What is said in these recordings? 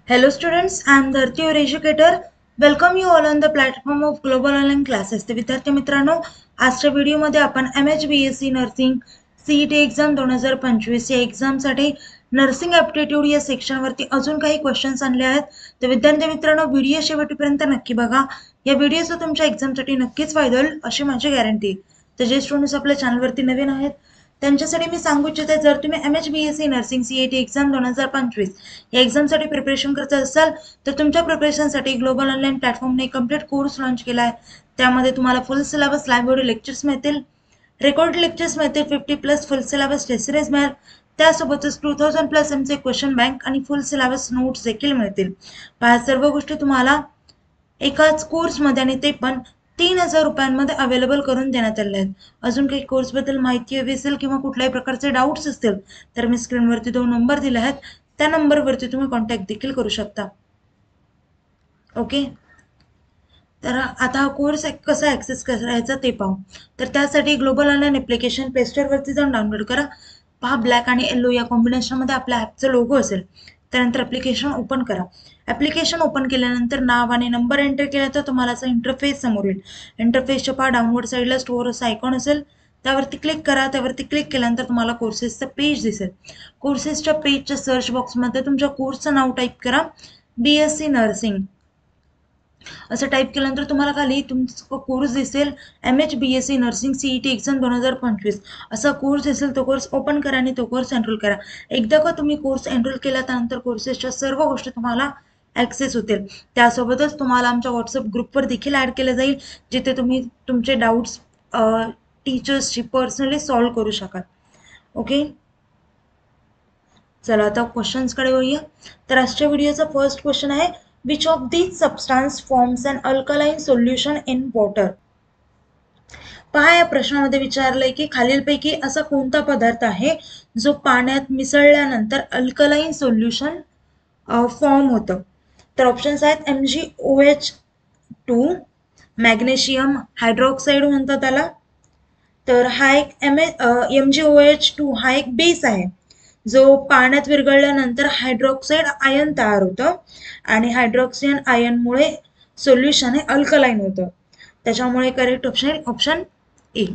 Hello students, I am Dharti, your educator. Welcome you all on the platform of Global Online Classes. तर विद्यार्थी मित्रांनो, आजच्या व्हिडिओमध्ये आपण MHBSc नर्सिंग CET एक्झाम 2025 या एक्झामसाठी नर्सिंग ॲप्टिट्यूड या सेक्शनवरती अजून काही क्वेश्चन्स आणले आहेत. तर विद्यार्थी मित्रांनो, व्हिडिओ शेवटपर्यंत नक्की बघा. या व्हिडिओचा तुमच्या एक्झामसाठी नक्कीच फायदा होईल अशी माझी गॅरंटी आहे. तर जे स्टुडंट्स आपल्या चॅनलवरती नवीन आहेत त्यांच्यासाठी मी सांगू इच्छिते, जर तुम्ही MHBSc नर्सिंग CET एक्झाम 2025 या एक्झामसाठी प्रिपरेशन करत असाल तर तुमच्या प्रिपरेशनसाठी ग्लोबल ऑनलाईन प्लॅटफॉर्मने कंप्लीट कोर्स लॉन्च केला आहे. त्यामध्ये तुम्हाला full syllabus live video lectures मिळतील, रेकॉर्ड लेक्चर्स मिळतील, 50+ फुल सिलेबस टेस्ट सिरीज मिळेल, त्यासोबतच 2000+ एमचे क्वेश्चन बँक आणि फुल सिलेबस नोट्स देखील मिळतील. पहा, सर्व गोष्टी तुम्हाला एकाच कोर्समध्ये आणि ते पण 3000 रुपयांमध्ये अवेलेबल करून देण्यात आले आहेत. अजून काही कोर्सबद्दल माहिती हवी असेल किंवा कुठल्याही प्रकारचे डाऊट्स असतील तर मी स्क्रीनवरती 2 नंबर दिले आहेत, त्या नंबरवरती तुम्ही कॉन्टॅक्ट देखील करू शकता. ओके, तर आता हा कोर्स कसा ॲक्सेस करायचा ते पाहू. तर त्यासाठी ग्लोबल ऑनलाईन ॲप्लिकेशन प्ले स्टोअरवरती जाऊन डाउनलोड करा. पहा, ब्लॅक आणि येलो या कॉम्बिनेशनमध्ये आपल्या ॲपचा लोगो असेल. त्यानंतर ॲप्लिकेशन ओपन करा. ॲप्लिकेशन ओपन केल्यानंतर नाव आणि नंबर एंटर केला तर तुम्हाला असा इंटरफेस समोर येईल. इंटरफेसच्या पहा डाउनवर्ड साईडला स्टोअर असा आयकॉन असेल, त्यावरती क्लिक करा. त्यावरती क्लिक केल्यानंतर तुम्हाला कोर्सेसचं पेज दिसेल. कोर्सेसच्या पेजच्या सर्च बॉक्समध्ये तुमच्या कोर्सचं नाव टाईप करा, BSc नर्सिंग असं टाईप केल्यानंतर तुम्हाला खाली तुमचा कोर्स दिसेल, MHBSc नर्सिंग CET एक्झाम 2025 असा कोर्स दिसेल. तो कोर्स ओपन करा आणि तो कोर्स एनरोल करा. एकदा का तुम्ही कोर्स एनरोल केला त्यानंतर कोर्सेसच्या सर्व गोष्टी तुम्हाला ॲक्सेस होतील. त्यासोबतच तुम्हाला आमच्या व्हॉट्सअप ग्रुपवर देखील ॲड केलं जाईल, जिथे तुम्ही तुमचे डाऊट्स टीचर्सशी पर्सनली सॉल्व्ह करू शकाल. ओके, चला आता क्वेश्चन्सकडे वळूया. तर आजच्या व्हिडिओचा फर्स्ट क्वेश्चन आहे, which of these substance forms an alkaline solution in water. पहा, या प्रश्नामध्ये विचारलंय की खालीलपैकी असा कोणता पदार्थ आहे जो पाण्यात मिसळल्यानंतर अल्कलाइन सोल्युशन फॉर्म होतं. तर ऑप्शन्स आहेत MgOH2, मॅग्नेशियम हायड्रॉक्साईड म्हणतात त्याला. तर हा एक MgOH2 हा एक बेस आहे जो पाण्यात विरघळल्यानंतर हायड्रॉक्साईड आयन तयार होतं आणि हायड्रॉक्सियन आयनमुळे सोल्युशन हे अल्कलाइन होतं. त्याच्यामुळे करेक्ट ऑप्शन ऑप्शन ए.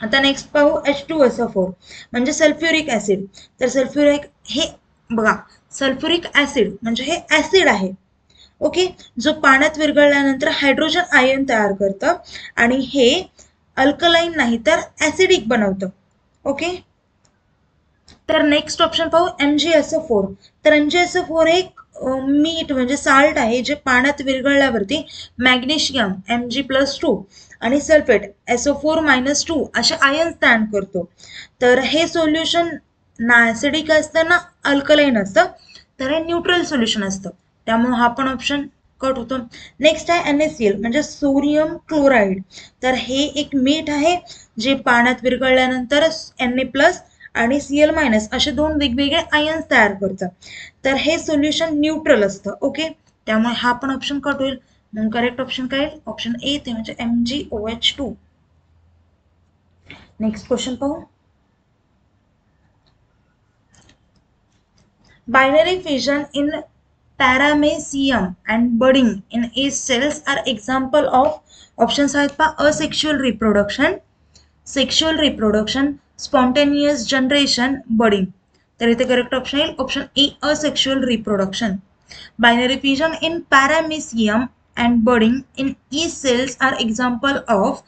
आता नेक्स्ट पाहू, H2SO4 म्हणजे सल्फ्युरिक ऍसिड. तर सल्फ्युरिक हे बघा, सल्फ्युरिक ऍसिड म्हणजे हे ऍसिड आहे. ओके, जो पाण्यात विरघळल्यानंतर हायड्रोजन आयन तयार करतं आणि हे अल्कलाइन नाही तर ऍसिडिक बनवतं. ओके, तर नेक्स्ट ऑप्शन पाहू, MgSO4. तर MgSO4 एक मीठ म्हणजे साल्ट आहे जे पाण्यात विरघळल्यावरती मॅग्नेशियम Mg+2 आणि सल्फेट SO4-2 असे आयन्स तयार करतो. तर हे सोल्युशन ना ऍसिडिक असतं ना अल्कलाइन असतं, तर हे न्यूट्रल सोल्युशन असतं. त्यामुळे हा पण ऑप्शन कट होतो. नेक्स्ट आहे NaCl म्हणजे सोडियम क्लोराईड. तर हे एक मीठ आहे जे पाण्यात विरघळल्यानंतर Na+ आणि Cl- असे दोन वेगवेगळे आयन्स तयार करतात. तर हे सोल्युशन न्यूट्रल असतं. ओके, त्यामुळे हा पण ऑप्शन कट होईल. मग करेक्ट ऑप्शन काय येईल? ऑप्शन ए, ते म्हणजे MgOH2. नेक्स्ट क्वेश्चन पाहू. Binary fission in paramecium and budding in yeast cells are example of options आहेत पहा, asexual reproduction, sexual reproduction, spontaneous generation, budding. तर इथे करेक्ट ऑप्शन येईल option A, asexual reproduction. Binary fission in paramecium and budding in yeast cells are example of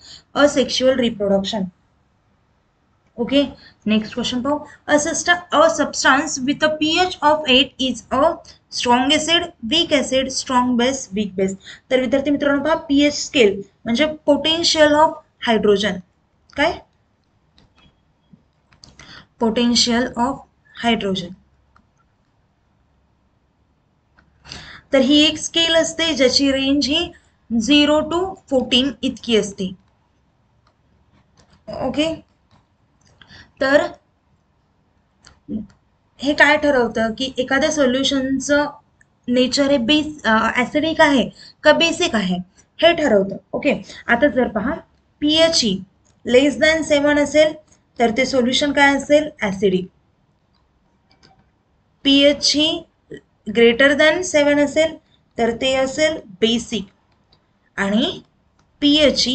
asexual reproduction. Okay, next question पाहू. A substance with a pH of 8 is a strong acid, weak acid, strong base, weak base. तर विद्यार्थी मित्रांनो पहा, pH scale म्हणजे potential of hydrogen. काय? Potential of hydrogen. तर ही एक scale असते ज्याची रेंज ही 0 to 14 इतकी असते. ओके, तर हे काय ठरवतं की एखाद्या सोल्युशनचं नेचर हे ऍसिडिक आहे का बेसिक आहे हे ठरवतं. ओके, आता जर पहा pH लेस दॅन 7 असेल तर ते सोल्युशन काय असेल? ऍसिडिक. pH ग्रेटर दॅन 7 असेल तर ते असेल बेसिक, आणि pH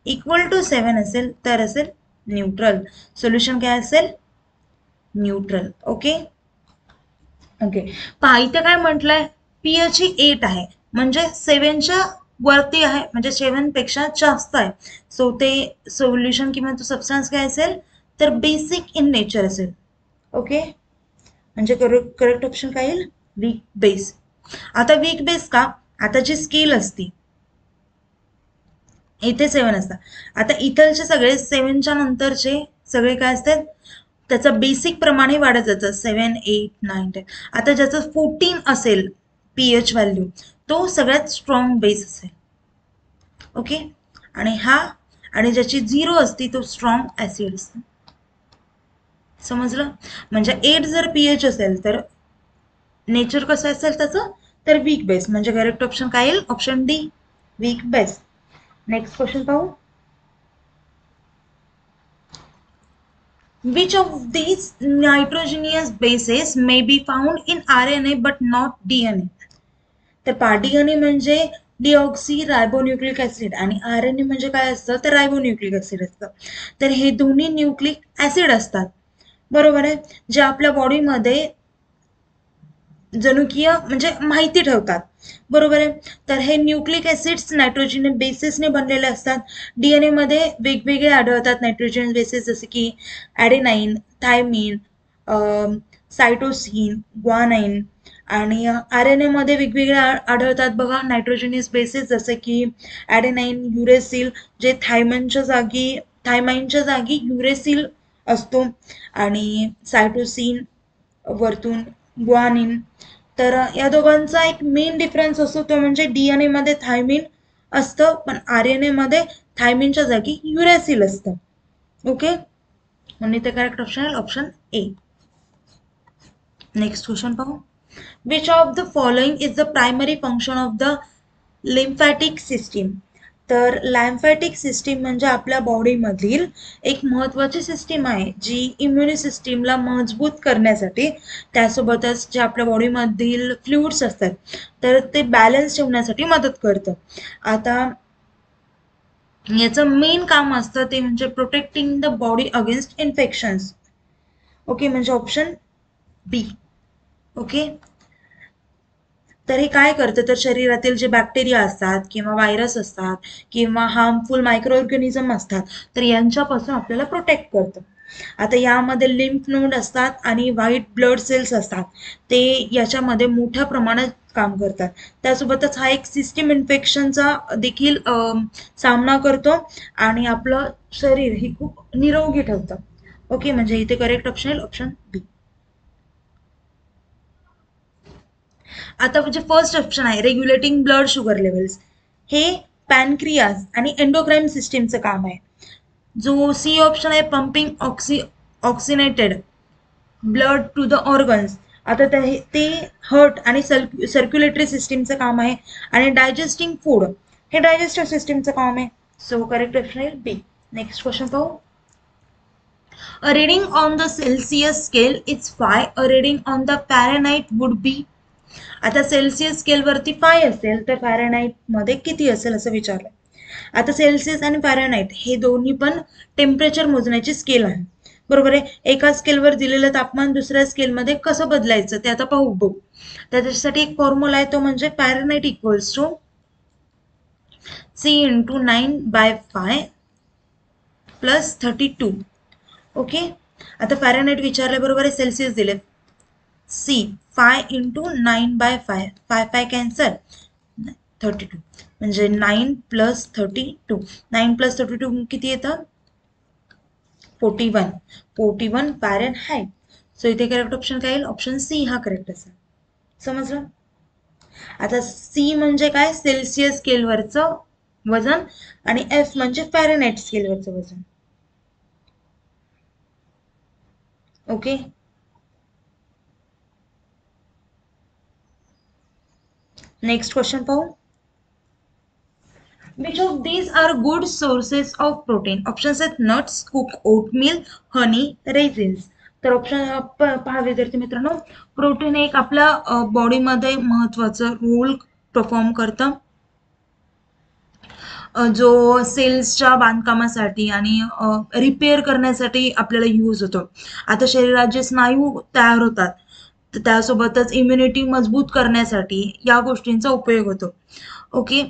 इक्वल टू 7 असेल तर असेल न्यूट्रल. सोल्युशन काय असेल? न्यूट्रल. Okay okay. पहा इथे काय म्हटलंय, pH 8 आहे म्हणजे 7च्या वरती आहे, म्हणजे 7 पेक्षा जास्त आहे. सो ते सोल्युशन किंवा तो सबस्टन्स काय असेल तर बेसिक इन नेचर असेल. ओके, म्हणजे करेक्ट ऑप्शन काय येईल? Weak base. आता वीक बेस का? आता जी स्केल असती इथे 7 असतात, आता इथलचे सगळे 7च्या नंतरचे सगळे काय असतात, त्याचं बेसिक प्रमाणे वाढत जातं 7, 8, 9, 10. आता ज्याचं 14 असेल pH व्हॅल्यू तो सगळ्यात स्ट्रॉंग बेस असेल. ओके, आणि ज्याची 0 असती तो स्ट्रॉंग ऍसिड असतो. समजलं? म्हणजे 8 जर pH असेल तर नेचर कसं असेल त्याचं, तर वीक बेस. म्हणजे करेक्ट ऑप्शन काय येईल? Option D, weak base. Next question पाहू. Which of these nitrogenous bases may be found in RNA but not DNA? तर DNA म्हणजे डिऑक्सी रायबोन्यूक्लिक ऍसिड आणि RNA म्हणजे काय असतं तर रायबोन्यूक्लिक ऍसिड असतं. तर हे दोन्ही न्यूक्लिक ऍसिड असतात, बरोबर आहे, जे आपल्या बॉडीमध्ये जनुकीय म्हणजे माहिती ठेवतात, बरोबर आहे. तर हे न्यूक्लिक ऍसिड्स नायट्रोजन बेसिसने बनलेले असतात. DNA मध्ये वेगवेगळे आढळतात नायट्रोजन बेसिस, जसे की ॲडेनाइन, थायमिन, सायटोसिन, ग्वानाइन. आणि RNA मध्ये वेगवेगळे आढळतात बघा नायट्रोजनियस बेसिस, जसे की ॲडेनाइन, युरेसिल, जे थायमाइनच्या जागी युरेसिल असतो, आणि सायटोसिन वरतून ग्वानिन. तर या दोघांचा एक मेन डिफरन्स असतो तो म्हणजे DNA मध्ये थायमिन असतं, पण RNA मध्ये थायमिनच्या जागी युरेसिल असतं. ओके, म्हणजे ते करेक्ट ऑप्शन आहे ऑप्शन ए. नेक्स्ट क्वेश्चन पाहू. Which of the following is the primary function of the lymphatic system? तर लॅम्फॅटिक सिस्टीम म्हणजे आपल्या बॉडीमधील एक महत्त्वाची सिस्टीम आहे जी इम्युनी सिस्टीमला मजबूत करण्यासाठी, त्यासोबतच जे आपल्या बॉडीमधील फ्लुइड्स असतात तर ते बॅलन्स ठेवण्यासाठी मदत करतं. आता याचं मेन काम असतं ते म्हणजे protecting the body against infections. Okay, म्हणजे ऑप्शन बी. ओके, तर हे काय करतं तर शरीरातील जे बॅक्टेरिया असतात किंवा व्हायरस असतात किंवा हार्मफुल मायक्रो ऑर्गॅनिझम असतात तर यांच्यापासून आपल्याला प्रोटेक्ट करतं. आता यामध्ये लिम्फ नोड असतात आणि व्हाईट ब्लड सेल्स असतात, ते याच्यामध्ये मोठ्या प्रमाणात काम करतात. त्यासोबतच हा एक सिस्टीम इन्फेक्शनचा देखील सामना करतो आणि आपलं शरीर हे खूप निरोगी ठेवतं. ओके, म्हणजे इथे करेक्ट ऑप्शन आहे ऑप्शन बी. आता म्हणजे फर्स्ट ऑप्शन आहे रेग्युलेटिंग ब्लड शुगर लेवल्स, हे पॅनक्रियाज आणि एंडोक्राईन सिस्टीमचं काम आहे. जो सी ऑप्शन आहे pumping oxygenated blood to the organs, आता ते हार्ट आणि सर्क्युलेटरी सिस्टीमचं काम आहे. आणि डायजेस्टिंग फूड हे डायजेस्टिव्ह सिस्टीमचं काम आहे. सो करेक्ट ऑप्शन आहे बी. नेक्स्ट क्वेश्चन पाहू. A reading on the Celsius scale is 5. A reading on the Fahrenheit would be. आता सेल्सिअस स्केलवरती 5 असेल तर फॅरेनहाइट मध्ये किती असेल असं विचारलं. आता सेल्सिअस आणि फॅरेनहाइट हे दोन्ही पण टेम्परेचर मोजण्याची स्केल आहे, बरोबर आहे. एका स्केलवर दिलेलं तापमान दुसऱ्या स्केलमध्ये कसं बदलायचं ते आता बघू. त्याच्यासाठी एक फॉर्म्युला आहे, तो म्हणजे Fahrenheit equals to C × 9/5 plus 32. Okay, आता फॅरेनहाइट विचारलं, बरोबर आहे. सेल्सिअस दिले C 5 × 9/5, 5 कॅन्सल, 32 म्हणजे 9 + 32. 9 + 32 किती येतं? 41 फॅरेनहाइट. सो इथे करेक्ट ऑप्शन काय येईल? ऑप्शन सी हा करेक्ट असेल. समजलं? आता सी म्हणजे काय? सेल्सिअस स्केलवरचं वजन, आणि एफ म्हणजे फॅरेनहाइट स्केलवरचं वजन. ओके, नेक्स्ट क्वेश्चन पाहू. Which of these are good sources of protein? Options आहेत nuts, cook, oatmeal, honey, raisins. तर ऑप्शन पहा विद्यार्थी मित्रांनो, प्रोटीन एक आपल्या बॉडीमध्ये महत्वाचं रोल परफॉर्म करतं, जो सेल्सच्या बांधकामासाठी आणि रिपेअर करण्यासाठी आपल्याला यूज होतो. आता शरीरात जे स्नायू तयार होतात, तर त्यासोबतच इम्युनिटी मजबूत करण्यासाठी या गोष्टींचा उपयोग होतो. ओके,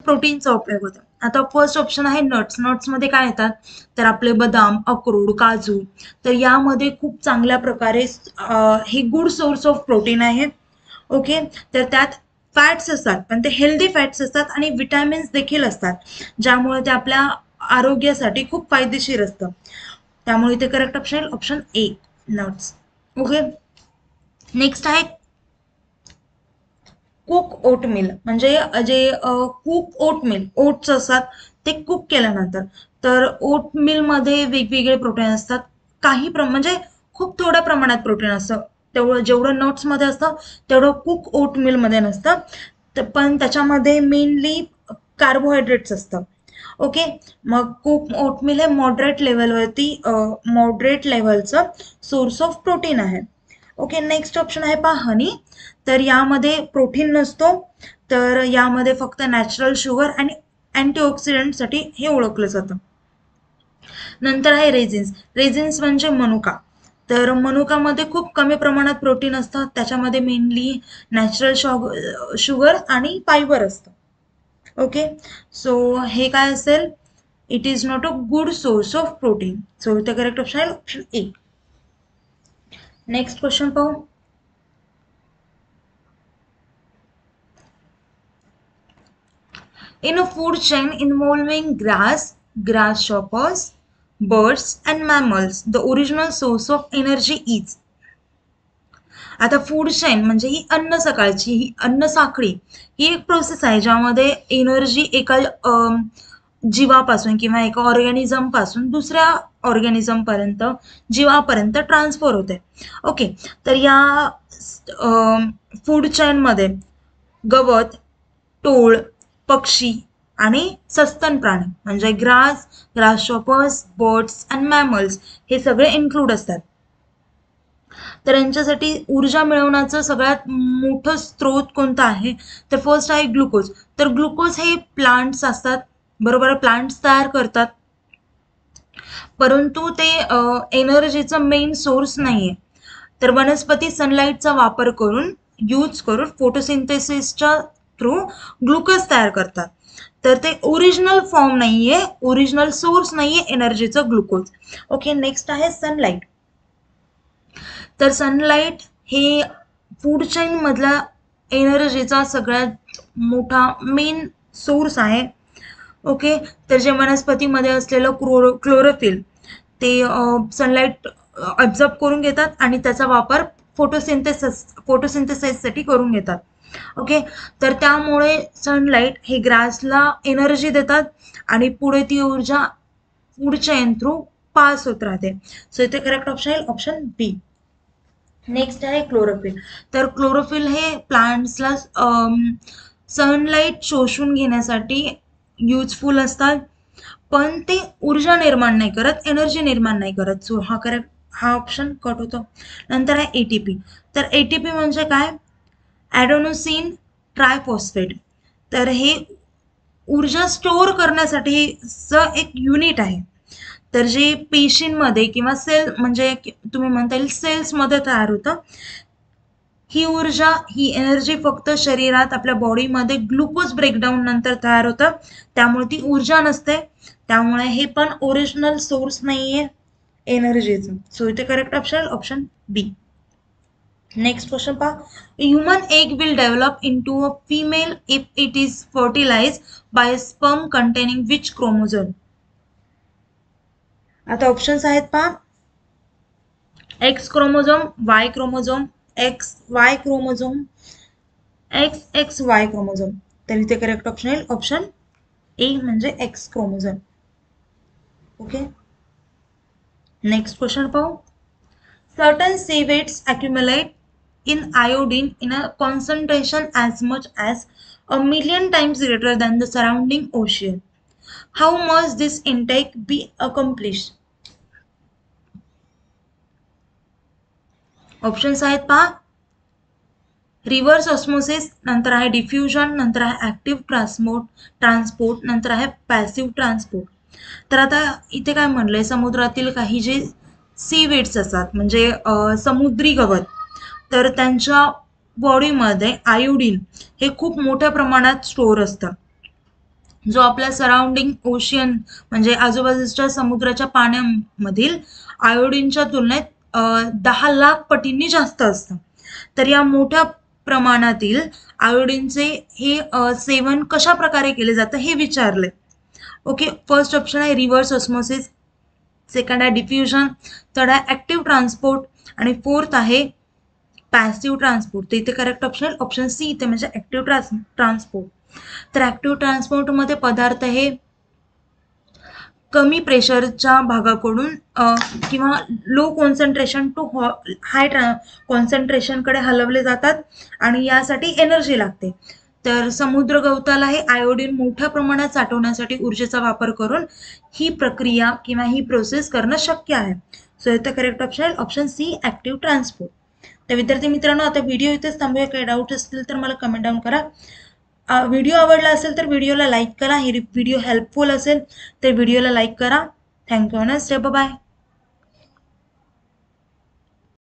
प्रोटीनचा उपयोग होतो. आता फर्स्ट ऑप्शन आहे नट्स. नट्समध्ये काय येतात, तर आपले बदाम, अक्रोड, काजू. तर यामध्ये खूप चांगल्या प्रकारे हे गुड सोर्स ऑफ प्रोटीन आहे. ओके, तर त्यात फॅट्स असतात, पण ते हेल्दी फॅट्स असतात आणि विटॅमिन्स देखील असतात, ज्यामुळे ते आपल्या आरोग्यासाठी खूप फायदेशीर असतं. त्यामुळे इथे correct option option A, nuts. Okay, next आहे कुक ओटमील. म्हणजे जे कुक ओटमील, ओट्स असतात ते कुक केल्यानंतर, तर ओटमील मध्ये वेगवेगळे प्रोटीन असतात. म्हणजे खूप थोड्या प्रमाणात प्रोटीन असतं, तेवढं जेवढं नट्स मध्ये असतं तेवढं कुक ओटमील मध्ये नसतं. पण त्याच्यामध्ये मेनली कार्बोहायड्रेट्स असतं. ओके, मग कुक ओटमील हे मॉडरेट लेवलचं सोर्स ऑफ प्रोटीन आहे. ओके, नेक्स्ट ऑप्शन आहे पहा हनी. तर यामध्ये प्रोटीन नसतो, तर यामध्ये फक्त नॅचरल शुगर आणि अँटीऑक्सिडंटसाठी हे ओळखलं जातं. नंतर आहे रेझिन्स. रेझिन्स म्हणजे मनुका. तर मनुकामध्ये खूप कमी प्रमाणात प्रोटीन असतं, त्याच्यामध्ये मेनली नॅचरल शुगर आणि फायबर असतं. ओके, सो हे काय असेल, it is not a good source of protein. So the correct option आहे ऑप्शन ए. नेक्स्ट क्वेश्चन पाहू. In a food chain involving grasshoppers, birds, and mammals, the original source of energy is. आता food chain म्हणजे ही अन्न सकाळची ही अन्न साखळी ही एक process आहे, ज्यामध्ये एनर्जी एका जीवापासून किंवा एका ऑर्गॅनिझम पासून दुसऱ्या ऑर्गॅनिझम पर्यंत, जीवापर्यंत ट्रान्सफर होते. ओके, तर या फूड चेन मध्ये गवत, टोळ, पक्षी आणि सस्तन प्राणी म्हणजे ग्रासशॉपर्स, बर्ड्स अँड मॅमल्स हे सगळे इन्क्लूड असतात. तर यांच्यासाठी ऊर्जा मिळवण्याचं सगळ्यात मोठं स्रोत कोणता आहे, तर फर्स्ट आहे ग्लुकोज. तर ग्लुकोज हे प्लांट्स असतात, बरोबर, प्लांट्स तयार करतात, परंतु ते एनर्जीचा मेन सोर्स नाहीये. तर वनस्पती सनलाईटचा वापर करून फोटोसिंथेसिसच्या थ्रू ग्लुकोज तयार करतात. तर ते ओरिजिनल फॉर्म नाहीये, ओरिजिनल सोर्स नाहीये एनर्जीचं ग्लुकोज. ओके, नेक्स्ट आहे सनलाईट. तर सनलाईट हे फूड चेन मधला एनर्जीचा सगळ्यात मोठा मेन सोर्स आहे. ओके, तर जे वनस्पतीमध्ये असलेलं क्लोरोफिल ते सनलाईट ऑब्झर्व करून घेतात आणि त्याचा वापर फोटोसिंथेसिससाठी करून घेतात. ओके, तर त्यामुळे सनलाईट हे ग्रासला एनर्जी देतात आणि पुढे ती ऊर्जा फूड चेन थ्रू पास होत राहते. सो इथे करेक्ट ऑप्शन आहे ऑप्शन बी. नेक्स्ट आहे क्लोरोफिल. तर क्लोरोफिल हे प्लांट्सला सनलाईट शोषून घेण्यासाठी युजफुल असतात, पण ते ऊर्जा निर्माण नाही करत, एनर्जी निर्माण नाही करत. सो हा करेक्ट, हा ऑप्शन कट होतो. नंतर आहे एटीपी. तर एटीपी म्हणजे काय, ॲडेनोसिन ट्रायफॉस्फेट. तर हे ऊर्जा स्टोअर करण्यासाठी एक युनिट आहे. तर जे पेशींमध्ये किंवा सेल म्हणजे तुम्ही म्हणता येईल सेल्समध्ये तयार होतं. ही ऊर्जा, ही एनर्जी फक्त शरीरात आपल्या बॉडीमध्ये ग्लुकोज ब्रेकडाऊन नंतर तयार होतं, त्यामुळे ती ऊर्जा नसते. त्यामुळे हे पण ओरिजिनल सोर्स नाहीये एनर्जीचं. सो इथे correct option option B. Next question पहा. Human egg will develop into a female if it is fertilise by a sperm containing which chromosome. आता ऑप्शन्स आहेत पहा, X chromosome, Y chromosome, X Y chromosome, X X Y chromosome. तर इथे correct option येईल option A म्हणजे X chromosome. Okay, next question पाहू. Certain seaweeds accumulate in iodine in a concentration as much as 1,000,000 times greater than the surrounding ocean. How must this intake be accomplished? Options आहेत पहा, reverse osmosis, नंतर आहे diffusion, नंतर आहे active transport, नंतर आहे passive transport. तर आता इथे काय म्हणलंय, समुद्रातील काही जे सीवीड्स असतात म्हणजे समुद्री गवत, तर त्यांच्या बॉडीमध्ये आयोडीन हे खूप मोठ्या प्रमाणात स्टोअर असतं, जो आपल्या सराउंडिंग ओशियन म्हणजे आजूबाजूच्या समुद्राच्या पाण्यामधील आयोडीनच्या तुलनेत 10 लाख पटींनी जास्त असतं. तर या मोठ्या प्रमाणातील आयोडीनचे हे सेवन कशा प्रकारे केले जातं हे विचारले. ओके, फर्स्ट ऑप्शन आहे रिव्हर्स ऑस्मोसिस, सेकंड आहे डिफ्युजन, थर्ड आहे ऍक्टिव्ह ट्रान्सपोर्ट आणि फोर्थ आहे पॅसिव्ह ट्रान्सपोर्ट. तर इथे करेक्ट ऑप्शन ऑप्शन सी इथे म्हणजे ऍक्टिव्ह ट्रान्सपोर्ट. तर ऍक्टिव्ह ट्रान्सपोर्टमध्ये पदार्थ हे कमी प्रेशरच्या भागाकडून किंवा लो कॉन्सन्ट्रेशन टू हाय कॉन्सन्ट्रेशनकडे हलवले जातात आणि यासाठी एनर्जी लागते. तर समुद्र गवताला हे आयोडीन मोठ्या प्रमाणात साठवण्यासाठी ऊर्जेचा वापर करून ही प्रक्रिया किंवा ही प्रोसेस करणं शक्य आहे. सो इथे correct option option C active transport. तर विद्यार्थी मित्रांनो, आता व्हिडिओ इथेच थांबूया. काही डाऊट असतील तर मला कमेंट डाऊन करा. व्हिडिओ आवडला असेल तर व्हिडिओला लाईक करा. हे व्हिडिओ हेल्पफुल असेल तर व्हिडिओला लाईक करा. थँक्यू. बाय.